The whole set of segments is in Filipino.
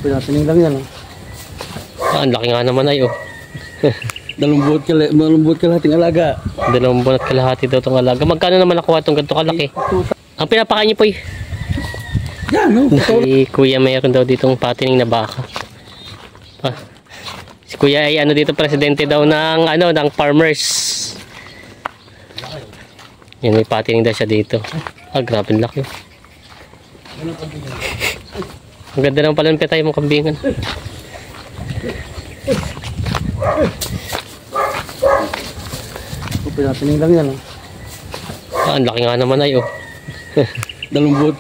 Pinatining lang yan. Ang laki nga naman ay oh. Dalawang kalahating alaga. 2 buwan at kalahati daw itong alaga. Magkano naman nakuha itong ganito kalaki? Ang pinapakain niyo po eh. Yan, no? Si Kuya mayroon daw ditong patining na baka. Si Kuya ay ano dito, presidente daw ng ano, ng farmers. Yan, may patining daw siya dito. Grabe ang laki. Ang ganda naman pala ng petay mong kambingan. Pinatining lang yan. Ang laki nga naman ay oh. Dalawang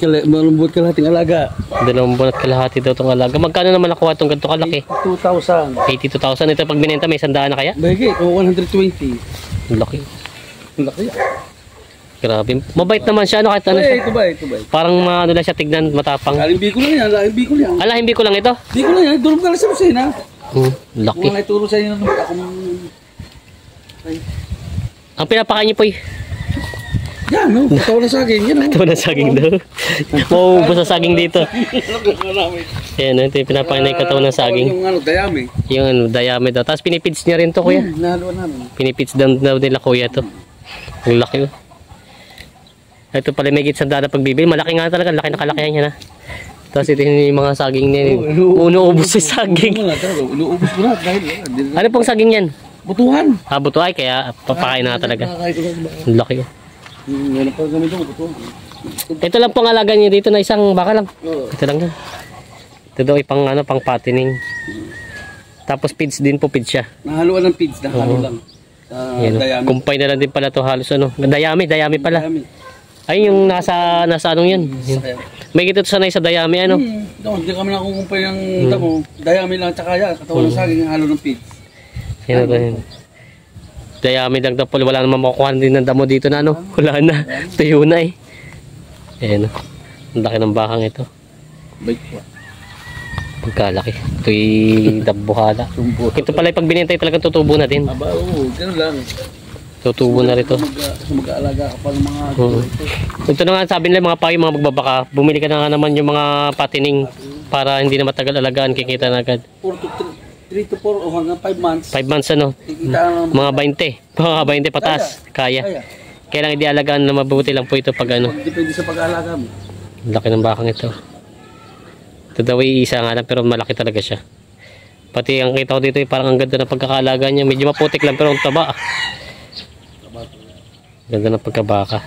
kalahating alaga. 2 buwan at kalahati daw itong alaga. Magkano naman nakuha itong ganito kalaki? 2,000. 82,000. Ito pag binenta may 100 na kaya? Bagay, 120. Ang laki. Ang laki. Grabe. Mabait naman siya. Ano kahit ano siya? Ito ba? Parang ano lang siya tignan, matapang. Aling biko lang yan. Aling biko lang. Ala, hindi ko lang ito. Biko lang yan. Durog ka lang sa kusina. Laki. Kung ituro sa inyo naman ako. Ang pinapakain niyo po eh. Yan, no? Katawa na saging. Yan, no? Ito na saging daw. Mauubos sa saging dito. Ayan, ito yung pinapakain na yung katawan ng saging. Yung ano, dayami. Yung ano, dayami daw. Tapos pinipids niya rin to kuya. Nahaluan namin. Pinipids daw nila kuya to. Ang laki oh. Ito pala may gitsa dada pagbibili. Malaki nga talaga. Laki na kalakihan niya na. Tapos ito yung mga saging niya. Uno-ubos yung saging. Inuubos mo na dahil Ano pong saging yan? butuhan. Butuay kaya papakain na talaga. Ang laki oh. Ito lang pong alaga niya dito na isang baka lang. Ito lang yan. Ito daw ipang ano, pang patining. Tapos feeds din po, feeds siya. Nahaluan ng feeds, nahalo lang. Dayami. Kumpay na lang din pala to halos ano. Dayami pala. Ay yung nasa anong yan. May gito sanay sa dayami ano. Hindi kami nakukumpay ng damo. Dayami lang tsaka yan. Katawan ng saging, halo ng feeds. Yan ito yun. Dayami lang daw po. Wala naman makukuha din ng damo dito na ano. Wala na. Tuyo na eh. Ayan. Ang laki ng bakang ito. Bait po. Pagkalaki. Ito'y dabuhala. Ito pala pag binintay talagang tutubo na din. Aba, oo. Ganun lang. Tutubo na rito. Mag-aalaga ka pa ng mga Ito na nga sabi nila mga payo, mga magbabaka. Bumili ka na nga naman yung mga patining para hindi na matagal alagaan. Kikita na agad. 3 to 4 o hanggang 5 months. 5 months ano. Mga 20. Mga 20 patas. Kaya. Kaya lang hindi alagaan na mabuti lang po ito pag ano. Depende sa pag-aalaga mo. Laki ng bakang ito. Ito daw ay isa nga lang pero malaki talaga siya. Pati ang kita ko dito ay parang ang ganda ng pagkakaalaga niya. Medyo maputik lang pero ang taba. Ganda ng pagkabaka.